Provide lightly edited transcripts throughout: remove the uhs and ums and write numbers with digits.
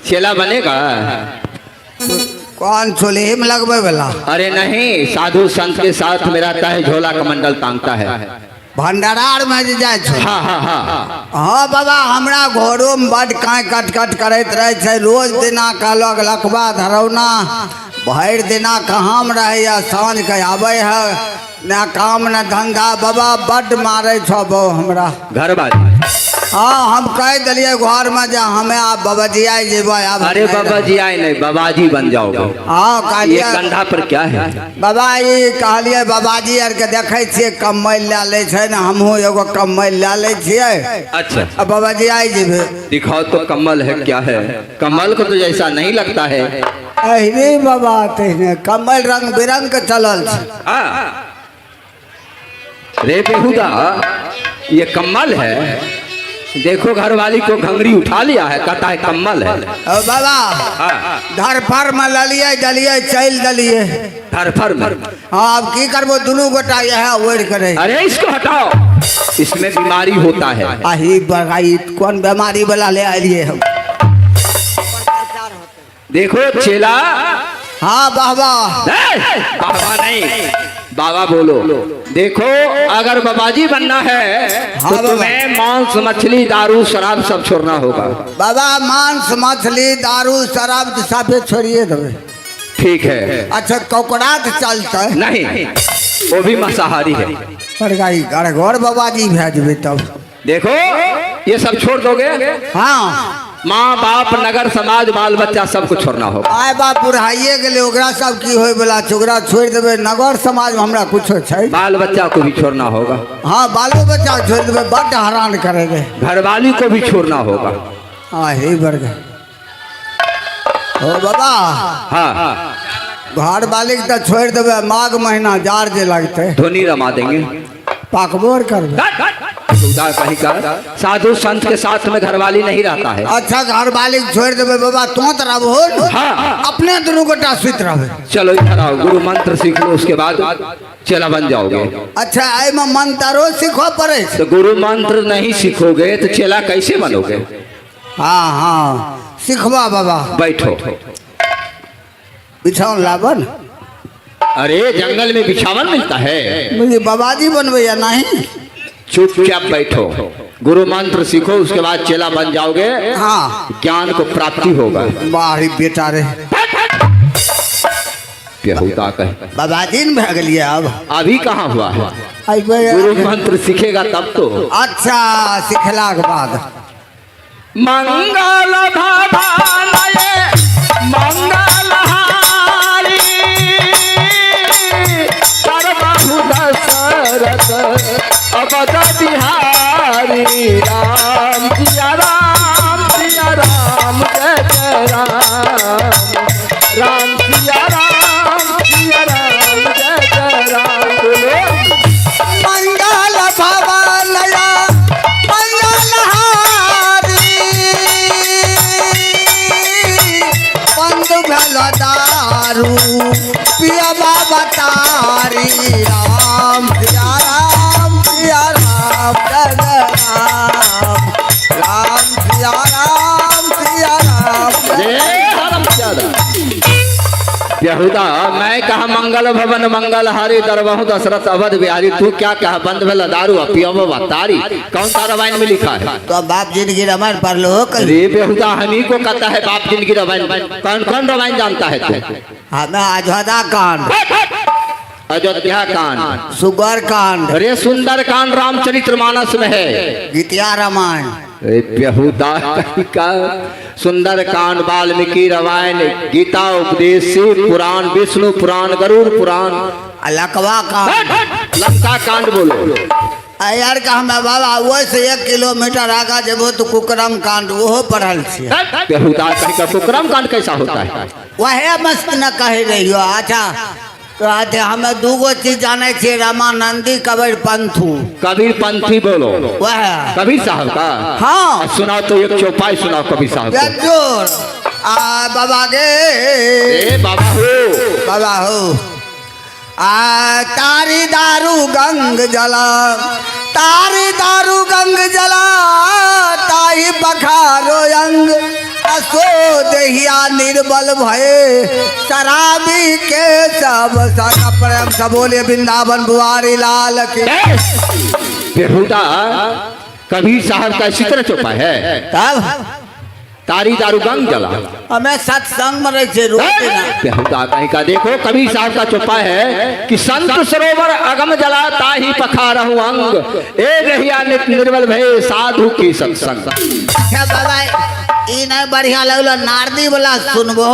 चेला बनेगा? कौन चोली में लगवे वाला? अरे नहीं, साधु संत के साथ में रहता है, झोला कमंडल टांगता है। भंडारार में जे जाए छो? हाँ हाँ हाँ। हाँ बाबा, हमरा घरों में बड़ काई कट कट करत रहे छे। रोज दिना कहलक लखबा धरौना, भर दिना कहाँ में रहे या साँझ के आवे है, न काम न धंधा। बाबा बड़ मारे छो बो हमरा घर वाली। हाँ, हम कह दिलिए घर में जा हमें आप बाबा जी आए जेबो। अरे बाबा जी आए नहीं, बाबा जी बन जाओगे। हाँ कहलिए। ये कंधा पर क्या है? बाबा ये कहलिए बाबाजी आर के देखे छिए कम्बल ले ले छे न, हमहू एगो कम्बल ले ले छिए। अच्छा, अब बाबा जी आए जेबे। दिखाओ तो कम्बल है क्या है? कमल को तो जैसा नहीं लगता है। अरे बाबा तेने कम्बल रंग बिरंग के चलल छे। रे बेहुदा, ये कम्बल है। देखो घर वाली को घंगरी उठा लिया है, कहता है कम्बल है। ओ बाबा धरफर में ललिए दलिए चल दलिए धरफर में। हाँ, अब की करबो, दोनों गोटा यह ओढ़ करे। अरे इसको हटाओ, इसमें बीमारी होता है। आही बगाई कौन बीमारी वाला ले आइए हम। देखो चेला। हाँ बाबा। बाबा नहीं, बाबा बोलो। देखो अगर बाबाजी बनना है तो हाँ तुम्हें मांस मछली दारू शराब सब छोड़ना होगा। बाबा मांस मछली दारू शराब सब छोड़िए देवे। ठीक है। अच्छा कौकड़ात चलता है? नहीं, वो भी मांसाहारी है। घर बाबाजी भेजबे तब। देखो ये सब छोड़ दोगे? हाँ, माँ बाप नगर समाज बाल बच्चा सबको छोड़ना होगा। आए बाप बुढ़ाइए गेले, ओकरा सब की होय वाला छोकरा छोड़ देबे। नगर समाज में हमरा कुछो छै? बाल बच्चा को भी छोड़ना होगा। हाँ, बालो बच्चा छोड़ देबे, बड़ हैरान करेगे। घरवाली को भी छोड़ना होगा। हाँ हे वर्ग हो बाबा। हाँ, घर वाली के तो छोड़ देबे, माघ महीना जार जे लगते धोनी रमा देंगे। पाकबोर करबे। कहीं का साधु संत के साथ में घरवाली नहीं रहता है। अच्छा घर वाली छोड़ देबे बाबा, तो तरह बोल। हाँ, अपने दोनों गोटा सुत रहबे। चलो इधर आओ, गुरु मंत्र सीख लो, उसके बाद चेला बन जाओगे। अच्छा आई में मंत्रो सीखो पड़े? तो गुरु मंत्र नहीं सीखोगे तो चेला कैसे बनोगे? हाँ हाँ सीखवा बाबा। बैठो। बिछावन लावन? अरे जंगल में बिछावन मिलता है। मुझे बाबाजी बनवे या नहीं? चुपचाप बैठो, गुरु मंत्र सीखो, उसके बाद चेला बन जाओगे। हाँ, ज्ञान को प्राप्ति होगा। बाहरी बेटा रे बेहुदा कहे। बाबाजी ने भाग लिया। अब अभी कहाँ हुआ है? गुरु मंत्र सीखेगा तब तो। अच्छा सीखला के बाद मंगल भवानये मंगलहारी सर्वभु दशरथ अवध बिहारी। राम सिया राम सिया राम जय जय राम। राम सिया राम सिया राम जय जय राम। बोलो मंगल भवानया मंगलहारी बंधु भल दारू पिया बाबा तारी। राम सिया राम सिया राम जय जय राम। राम सिया राम सिया राम जय राम सिया राम। बेहुदा मैं कहा मंगल भवन मंगल हारी दरबहु दशरथ अवध बिहारी। तू क्या कहा? बंद भला दारू पिया तारी। कौन सा रामायण में लिखा है? तो बाप जिंदगी रामायण पढ़ लो। अरे बेहुदा हमी को कहता है बाप जिंदगी रामायण। कौन कौन रामायण जानता है तू? हमें अयोध्या कांड, अयोध्या कांड, सुगर कांड, अरे सुंदर कांड रामचरितमानस में है। गीतिया रामायण। बेहुदा का सुंदर कांड, वाल्मीकि रामायण, गीता उपदेश, पुराण, विष्णु पुराण, गरुड़ पुराण, लकवा कांड, लंका कांड। बोलो यार का हमें बाबा वो से 1 किलोमीटर आगा जब तो कुकरम कांड वो पढ़ल छे। बेहुदा का कुकरम कांड कैसा होता है? वह मस्त न कह रही हो। अच्छा तो आते हमें दूगो चीज जाने छे, रामानंदी कबीर पंथू। कबीर पंथी बोलो। वह कबीर साहब का? हाँ सुनाओ तो एक चौपाई सुनाओ कबीर साहब को। बाबा गे बाबा हो, बाबा हो। तारी दारू गंग जला, तारी दारू गंग जला, ताही बखारो अंग असो दहिया निर्बल भये शराबी के सब संग प्रेम से बोले वृंदावन बुआरी लाल की। बेहुदा कभी साहब का इसी तरह चौपा है तब तारी दारू गंग जला हमें सत्संग में रहे रोते ना। बेहुदा कहीं का देखो कभी साहब का चौपा है कि संत सरोवर अगम जला ताही पखा रहूं अंग ए रहिया निर्बल भय साधु की सत्संग। अच्छा बाबा ई नहीं बढ़िया लगलो नारदी वाला सुनबो।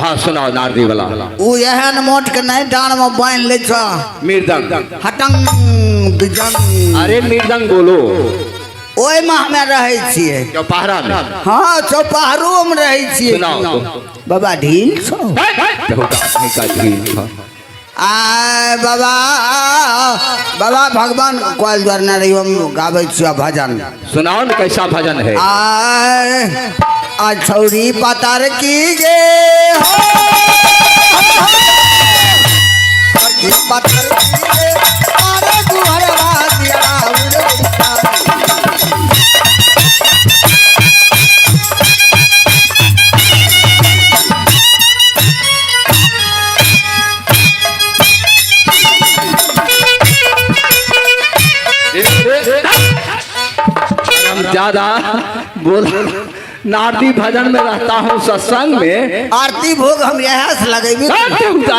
हाँ सुनाओ नारदी वाला। उ एहन मोट के नहीं डांड में बांध ले छ मृदंग हटंग बिजंग। अरे मृदंग बोलो ओए में हमें रहे छिए चौपहरा में। हाँ चौपहरो में रहे छिए। सुनाओ बाबा ढील छो बेहुदा कहीं का ढील था। आ बाबा बाबा भगवान कोयल द्वार न रही हम गावे छिए भजन। सुनाओ न कैसा भजन है। आ छौरी पतर की गे हो पतर की गे अरे गुहरवा दिया ज्यादा बोल नारदी भजन में रहता हूँ सत्संग में। आरती भोग हम यहाँ से लगेंगे।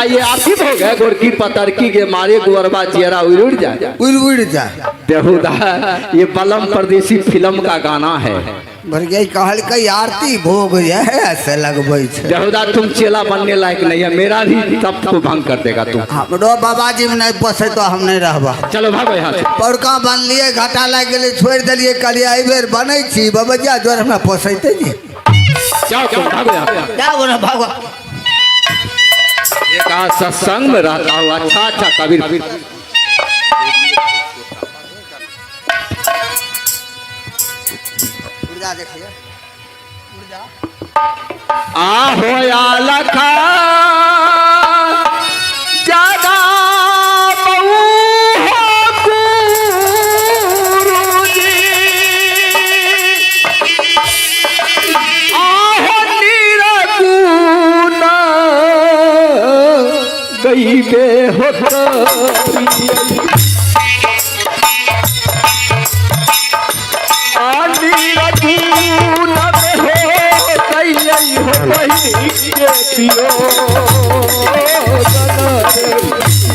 ये आरती भोग है गोरकी पतरकी के मारे गुअरबा चेहरा उड़ जाए उड़ जाए। बेहुदा ये बलम परदेसी फिल्म का गाना है। भरगे कहल कई आरती भोग है ऐसे लगबई छे। बेहुदा तुम चेला बनने लायक नहीं है मेरा भी तब तो भंग कर देगा तुम। हमरो बाबाजी में नहीं पोसे तो हम नहीं रहबा। चलो भागो यहाँ से। पौरका बन लिए घाटा लग गए छोड़ दिलिए कलिया आई बेर बनै छी बाबाजी जोर हमरा पोसैते जी। जाओ तुम भागो यहाँ। जाओ ना भागो। एक आज सत्संग में रहता हूँ अच्छा अच्छा कबीर देखिए आहो या लखा ज्यादा बहु हो गुरुजी आहो निरगुण गई बे होतरी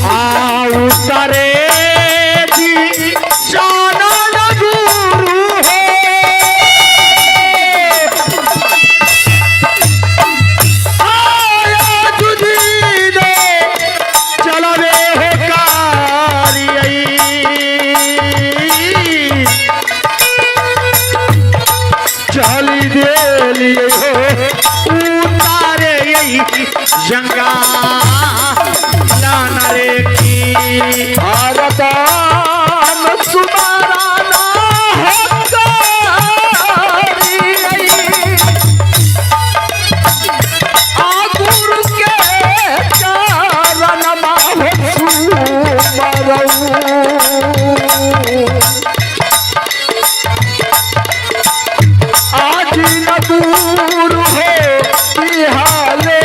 आउतरे जी शरण गुरु हो आया तुझी दे चलवे हो कारियई चली दे लिए हो उतारे यही जंगा लाना रे की भारत सुमाराना गुरु के चरण आज न दूर हो बिहाले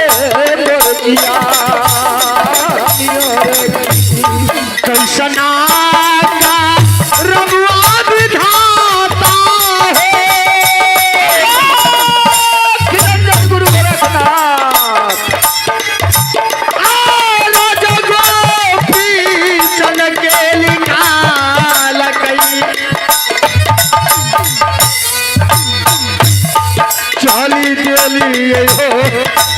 किया कैसना का रमुआ विधाता है गुरु गोरखनाथ राजा गोपी चल के निकाल गई चली चली हो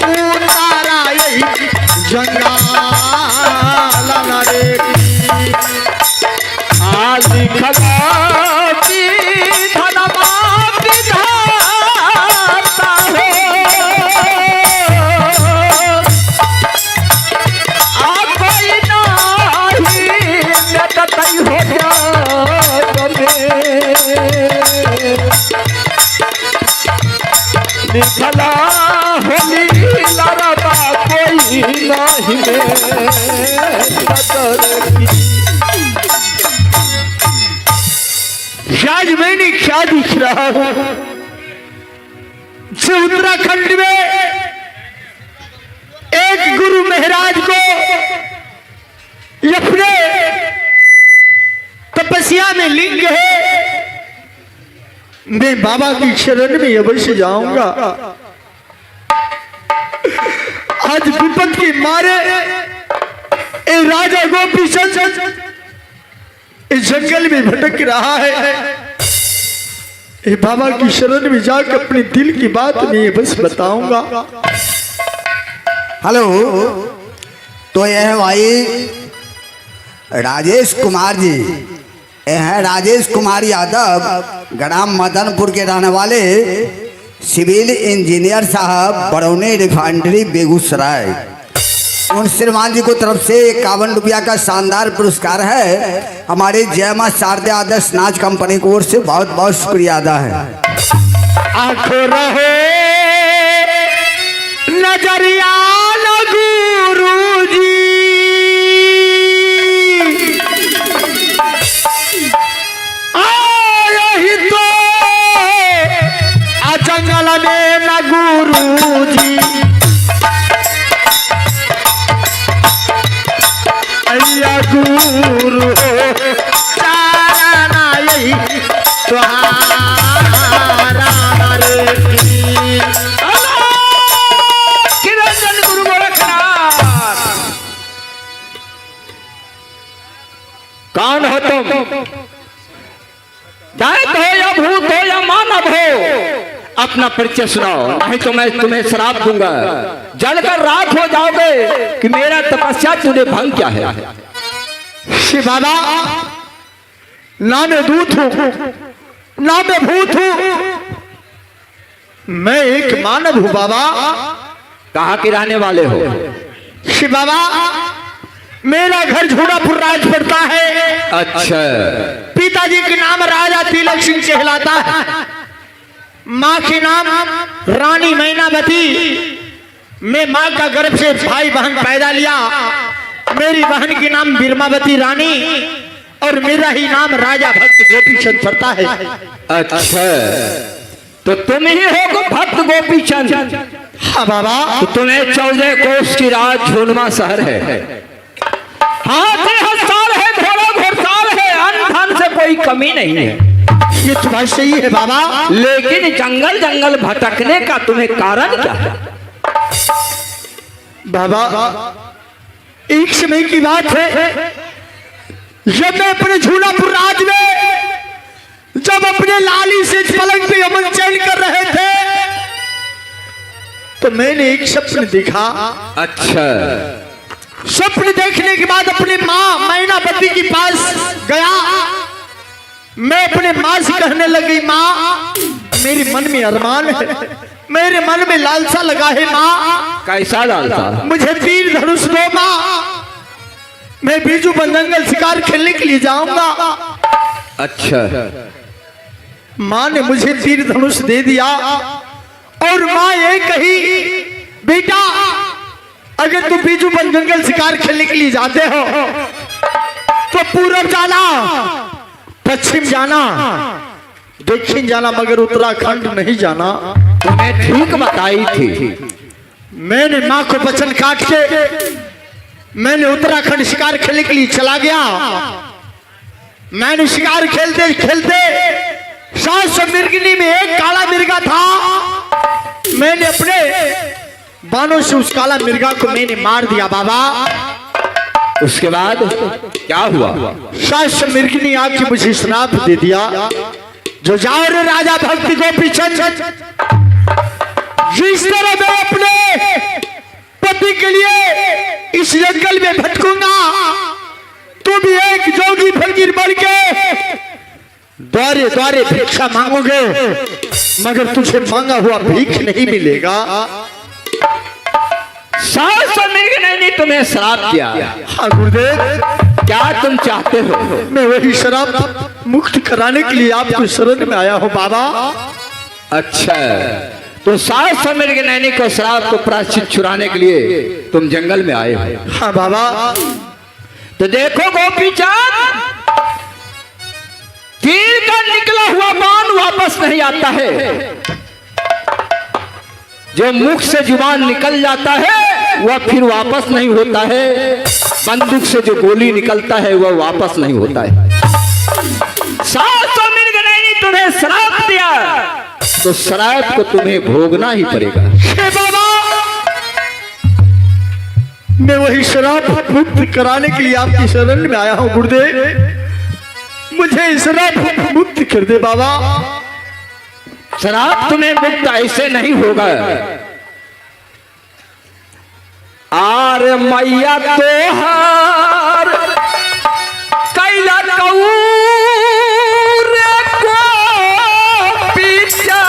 उतारा यही जंगाल रे आदि खलाती धनमा विधाता हो आप नहीं नटतई हो जाने निकला होली लरबा कोई नहीं शायद मैं नहीं क्या दिख रहा हूँ से उत्तराखंड में एक गुरु महाराज को अपने तपस्या में लिंग है, मैं बाबा की शरण में अवश्य जाऊंगा। आज विपद के मारे ए राजा गोपी चंद इस जंगल में भटक रहा है। ए बाबा की शरण में जाकर अपने दिल की बात मैं बस बताऊंगा। हेलो, तो यह है भाई राजेश कुमार जी, यह है राजेश कुमार यादव, ग्राम मदनपुर के रहने वाले, सिविल इंजीनियर साहब, बरौनी रिफाइनरी बेगूसराय। उन श्रीमान जी को तरफ से 51 रुपया का शानदार पुरस्कार है। हमारे जय मां शारदे आदर्श नाच कंपनी की ओर से बहुत बहुत शुक्रिया अदा है। आंखों रहे नजरिया न गुरुजी, यही तो आ जंगल में न गुरुजी, अय्या गुरु चारा यही तुम्हारा रे की। किरण गुरु गोरखनाथ, कौन हो तुम? दैत हो या भूत हो या मानव हो, अपना परिचय सुनाओ, नहीं तो मैं तुम्हें श्राप दूंगा, जलकर राख हो जाओगे कि मेरा तपस्या तूने भंग क्या है। शिव बाबा, ना मैं दूत हूं ना मैं भूत हूं, मैं एक मानव हूं बाबा। कहाँ के रहने वाले हो? शिव बाबा, मेरा घर झूड़ापुर राज पड़ता है। अच्छा, पिताजी के नाम राजा तिलक सिंह कहलाता है, माँ के नाम रानी मैनावती। मैं माँ का गर्भ से भाई बहन पैदा लिया। मेरी बहन के नाम बीरमावती रानी और मेरा ही नाम राजा भक्त गोपी चंद पड़ता है। अच्छा, तो तुम ही हो भक्त गोपी चंद? हाँ बाबा। तो तुम्हें 14 कोस की राज झूलमा शहर है, हाथी हस्ताल है, घोड़ा घोड़साल है, अन्न धन से कोई कमी नहीं है। ये तो बात सही है बाबा, लेकिन जंगल जंगल भटकने का तुम्हें कारण क्या है? बाबा, एक समय की बात है, जब मैं अपने झूलापुर राज में जब अपने लाली से पलंग पे अमन चैन कर रहे थे, तो मैंने एक सपन देखा। अच्छा, सपन देखने के बाद अपनी माँ मैनावती के पास गया। मैं अपने माँ से कहने लगी, माँ मेरे मन में अरमान है, मेरे मन में लालसा लगा है माँ। कैसा लालसा? मुझे तीर धनुष दो माँ, मैं बीजू बंदंगल शिकार खेलने के लिए जाऊंगा। अच्छा, माँ ने मुझे तीर धनुष दे दिया और माँ ये कही, बेटा अगर तुम बीजू बंदंगल शिकार खेलने के लिए जाते हो तो पूरब जाना, पश्चिम जाना, दक्षिण जाना, मगर उत्तराखंड नहीं जाना। तुम्हें ठीक बताई थी। मैंने माँ को वचन काट के मैंने उत्तराखंड शिकार खेलने के लिए चला गया। मैंने शिकार खेलते खेलते 700 मिर्गिनी में एक काला मिर्गा था। मैंने अपने बाणों से उस काला मिर्गा को मैंने मार दिया बाबा। उसके बाद क्या हुआ? 700 मिर्गिनी आके मुझे श्राप दे दिया, जो जाओ रे राजा भक्ति गोपी चंद, जिस तरह मैं अपने पति के लिए इस जंगल में भटकूंगा, तू भी एक जोगी फकीर बन के द्वारे द्वारे भिक्षा मांगोगे, मगर तुझे मांगा हुआ भीख नहीं मिलेगा। 700 मिर्ग ने तुम्हें श्राप दिया। हाँ गुरुदेव, क्या तुम चाहते हो? मैं वही शराब मुक्त कराने के लिए आपको शरण में आया हूँ बाबा। अच्छा, तो 700 मिर्ग नैनी को श्राप को प्रायश्चित छुड़ाने के लिए तुम जंगल में आए हो? हाँ बाबा। तो देखो गोपी चांद, तीर का निकला हुआ बाण वापस नहीं आता है। जो मुख से जुबान निकल जाता है वह फिर वापस नहीं होता है। बंदूक से जो गोली निकलता है वह वापस नहीं होता है। 700 मृगनयनी तुम्हें श्राप दिया तो श्राप को तुम्हें भोगना ही पड़ेगा। हे बाबा, मैं वही शराब मुक्त कराने के लिए आपकी शरण में आया हूँ गुरुदेव। मुझे शराब मुक्त कर दे बाबा। शराब तुम्हें मुक्त ऐसे नहीं होगा। आर मैया तोहार कैला कऊर को पीछा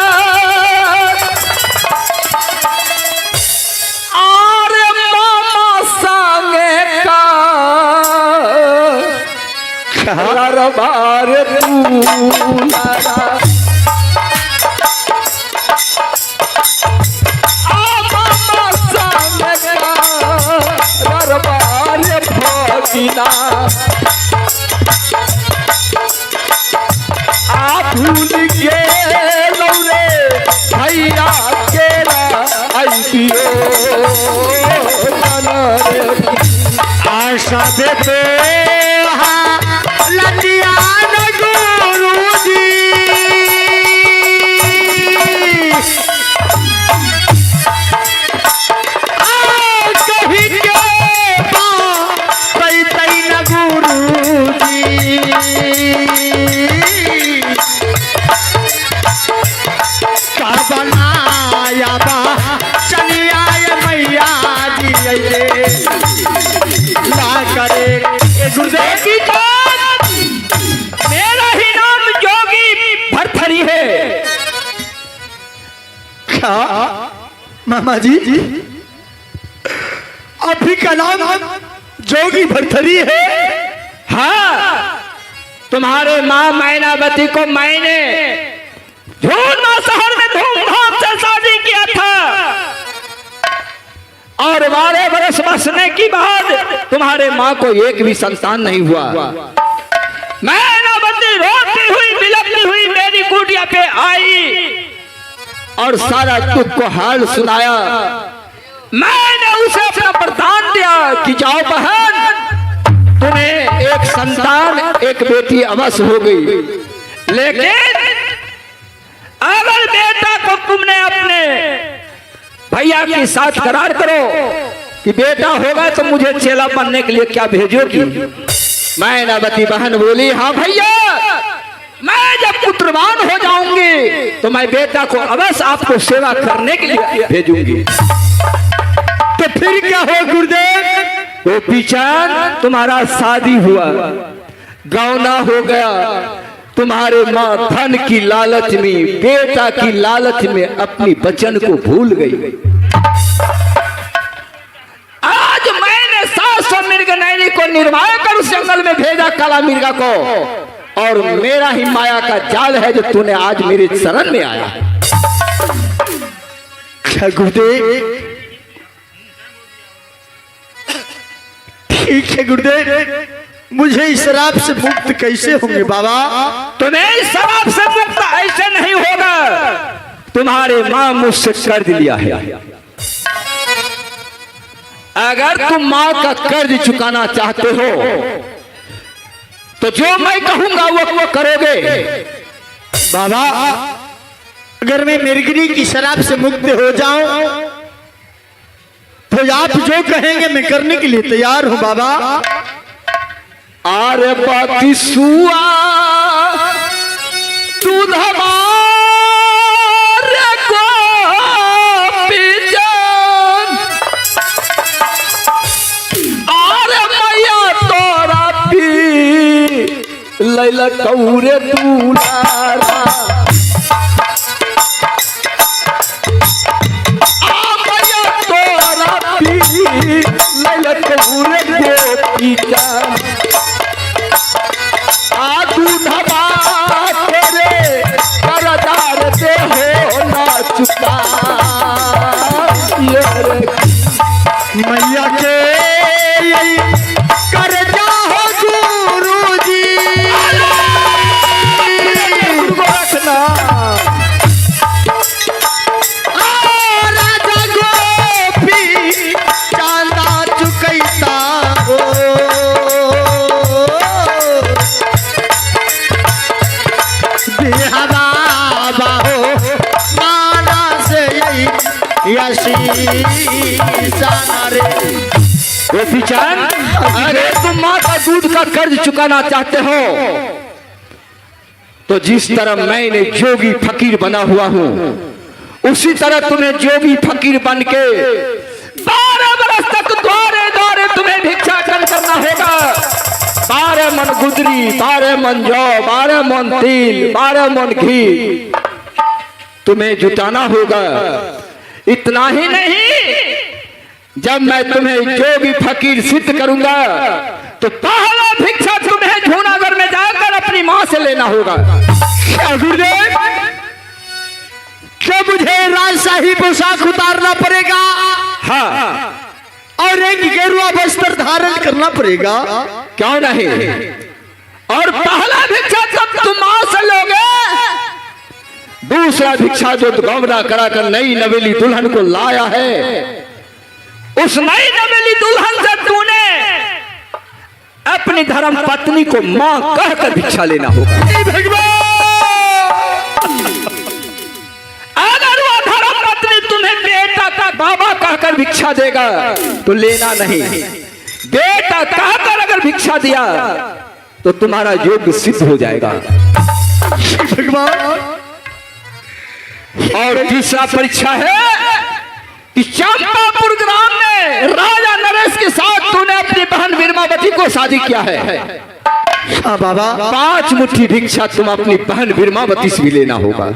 आर मामा संगे का दरबार तू आप भूल के लौरे भैया केरा आईपीओ आशा देते लंदिया गुरुजी गुरुदेव की बात, मेरा ही नाम जोगी भरथरी है। क्या मामा जी, आप ही का नाम जोगी भरथरी है? हाँ, तुम्हारे माँ मैनावती को मैंने झूलना शहर में धूमधाम से शादी किया था और 12 वर्ष बसने की बाद तुम्हारे माँ को एक भी संतान नहीं हुआ। मैनावती रोती हुई बिलखती हुई मेरी कुटिया पे आई और सारा दुख को हाल सुनाया। मैंने उसे अपना वरदान दिया कि जाओ बहन, तुम्हें एक संतान एक बेटी अवश्य हो गई, लेकिन अगर बेटा को तुमने अपने भैया के साथ करार करो कि बेटा होगा तो मुझे चेला बनने के लिए क्या भेजोगी? मैनावती बहन बोली, हाँ भैया, मैं जब पुत्रवान हो जाऊंगी तो मैं बेटा को अवश्य आपको सेवा करने के लिए भेजूंगी। तो फिर क्या हो गुरुदेव? तो पीछान तुम्हारा शादी हुआ, गौना हो गया, तुम्हारे माँ धन की लालच में, बेटा की लालच में अपनी वचन को भूल गई। आज मैंने 700 मृगनयनी को निर्वाह कर उस जंगल में भेजा काला मिर्गा को, और मेरा ही माया का जाल है जो तूने आज मेरे शरण में आया। क्या गुरुदेव? ठीक है गुरुदेव, मुझे इस शराब से मुक्त कैसे होंगे बाबा? तुम्हें इस शराब से मुक्त ऐसे नहीं होगा, तुम्हारे माँ मुझसे कर्ज लिया है। अगर तुम माँ का कर्ज चुकाना चाहते हो तो जो मैं कहूंगा वो करोगे। बाबा, अगर मैं मिर्गिनी की शराब से मुक्त हो जाऊं तो आप जो कहेंगे मैं करने के लिए तैयार हूं बाबा। आरे बाती सुआ दूध हमारे को पीजन, आरे मैया तोरा पी लैला कौरे दुलारा, मैया तोरा पी लैला कौरे गोपीजन, मैया के कर्जा हो गुरुजी, या शीशा रे। गोपी चंद, अरे तुम माँ का दूध का कर्ज चुकाना चाहते हो तो जिस तरह मैंने जोगी फकीर बना हुआ हूँ उसी तरह तुम्हें जोगी फकीर बन के 12 बरस तक द्वारे द्वारे तुम्हें भिक्षाटन करना होगा। 12 मन गुदरी, 12 मन जौ, 12 मन तिल, 12 मन घी तुम्हें जुटाना होगा। इतना ही नहीं, जब मैं तुम्हें जोगी फकीर सिद्ध करूंगा तो पहला भिक्षा तुम्हें जूनागढ़ में जाकर अपनी माँ से लेना होगा। क्या गुरुदेव, क्या मुझे राजशाही पोशाक उतारना पड़ेगा? हाँ, और एक गेरुआ वस्त्र धारण करना पड़ेगा? क्यों नहीं? और पहला भिक्षा जब तुम माँ से लोगे, दूसरा भिक्षा जो गौवरा कराकर नई नवेली दुल्हन को लाया है, उस नई नवेली दुल्हन से तूने अपनी धर्म पत्नी को मां कहकर भिक्षा लेना होगा। अगर वो धर्म पत्नी तुम्हें बेटा का बाबा कहकर भिक्षा देगा तो लेना नहीं। बेटा कहकर अगर भिक्षा दिया तो तुम्हारा योग सिद्ध हो जाएगा। भगवान, और तीसरा परीक्षा है कि चंपापुर ग्राम में राजा नरेश के साथ तूने अपनी बहन बीरमावती को शादी किया है। हाँ बाबा। 5 मुट्ठी भिक्षा तुम अपनी बहन बीरमावती से भी लेना होगा।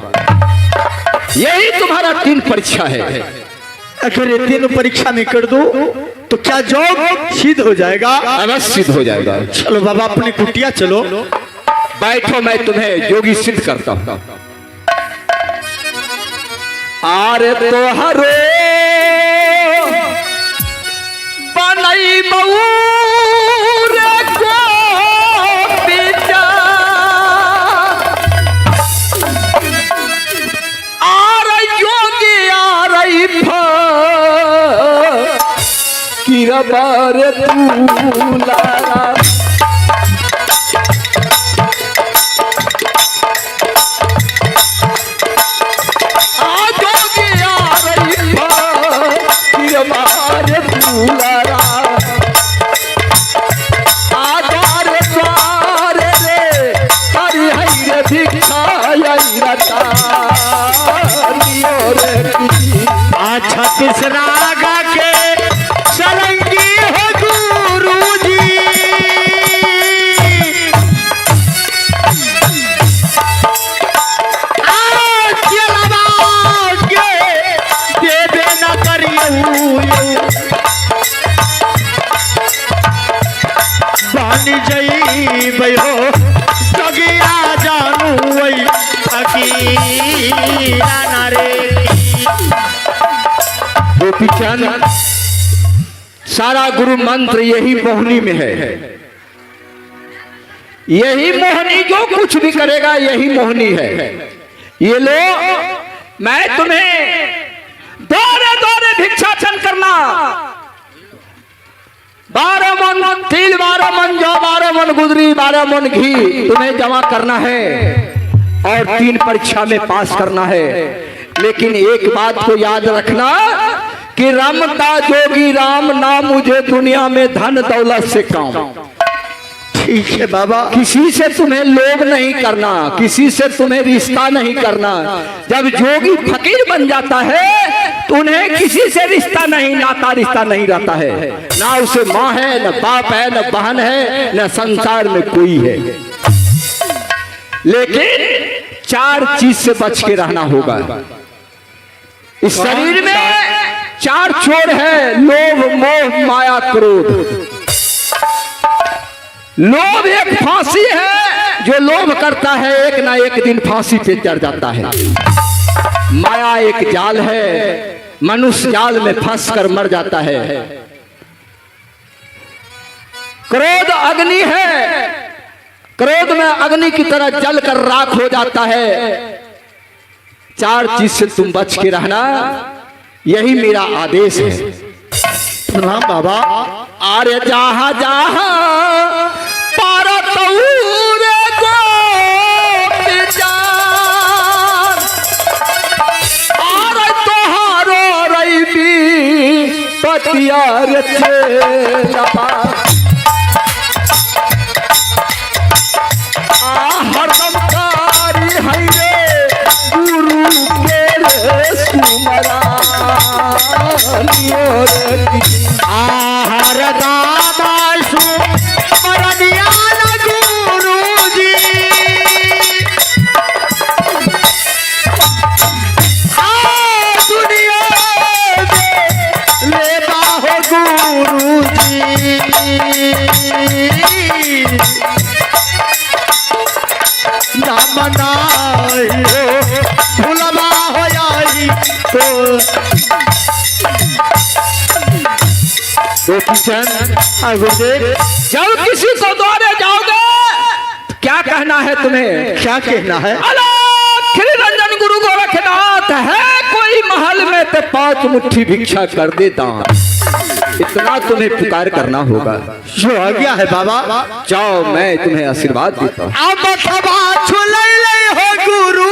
यही तुम्हारा 3 परीक्षा है। अगर ये 3 परीक्षा में कर दो तो क्या योग सिद्ध हो जाएगा? अवश्य सिद्ध हो जाएगा। चलो बाबा, अपनी कुटिया चलो। बैठो, मैं तुम्हें योगी सिद्ध करता हूँ। आरे तोहरो बनई बऊर गोपी चंद, आरे योगी आरई किरबार तूला। तीसरा गा के सलंगी हो गुरुजी, दे देना करियो बानी जई भयो जगिया जानू वही फकीरा ना रे। गोपी चंद, सारा गुरु मंत्र यही मोहनी में है। यही मोहनी जो कुछ भी करेगा यही मोहनी है। ये लो, मैं तुम्हें दौरे दौरे भिक्षाटन करना। 12 मन तिल, 12 मन जौ, 12 मन गुदरी, 12 मन घी तुम्हें जमा करना है और 3 परीक्षा में पास करना है। लेकिन एक बात को याद रखना कि रमता जोगी राम ना मुझे दुनिया में धन दौलत से काम। ठीक है बाबा। किसी से तुम्हें लोभ नहीं करना, किसी से तुम्हें रिश्ता नहीं करना। जब जोगी फकीर बन जाता है तो उन्हें किसी से रिश्ता नहीं, नाता रिश्ता नहीं रहता है। ना उसे माँ है, न बाप है, न बहन है, न संसार में कोई है। लेकिन 4 चीज से बच के रहना होगा। इस शरीर में 4 छोर है, लोभ, मोह, माया, क्रोध। लोभ एक फांसी है, जो लोभ करता है एक ना एक दिन फांसी पे चढ़ जाता है। माया एक जाल है, मनुष्य जाल में फंसकर मर जाता है। क्रोध अग्नि है, क्रोध में अग्नि की तरह जलकर राख हो जाता है। 4 चीज से तुम बच के रहना, यही मेरा आदेश है। प्रणाम बाबा। अरे जहाँ जहाँ बिया रे चेला हरदम कारी है रे गुरु के रे सुमरा हर दादा सुमर दिया गुरु जी दुनिया लेता हो गुरु जी ना मनाइयो भुलवा हो जाई तो किशन गुरुदेव जब किसी को द्वारे जाओगे तो क्या कहना है तुम्हें? क्या कहना है? श्री रंजन गुरु गोरखनाथ है कोई महल में ते 5 मुट्ठी भिक्षा कर देता, इतना तुम्हें पुकार करना होगा। जो आ गया है बाबा, जाओ मैं तुम्हें आशीर्वाद देता हूँ। अब खबा छुलले हो गुरु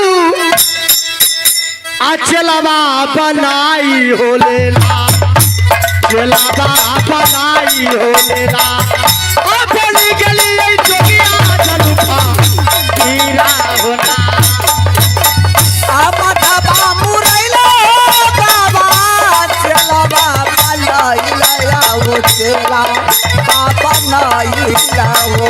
अचलवा बनाई हो लेला, चलवा बनाई हो लेला ओ बोली गली जोगिया जलुफा हीरा होना बाबा मुरैला बाबा चला बाबा लैला वो चला बाबा लैला वो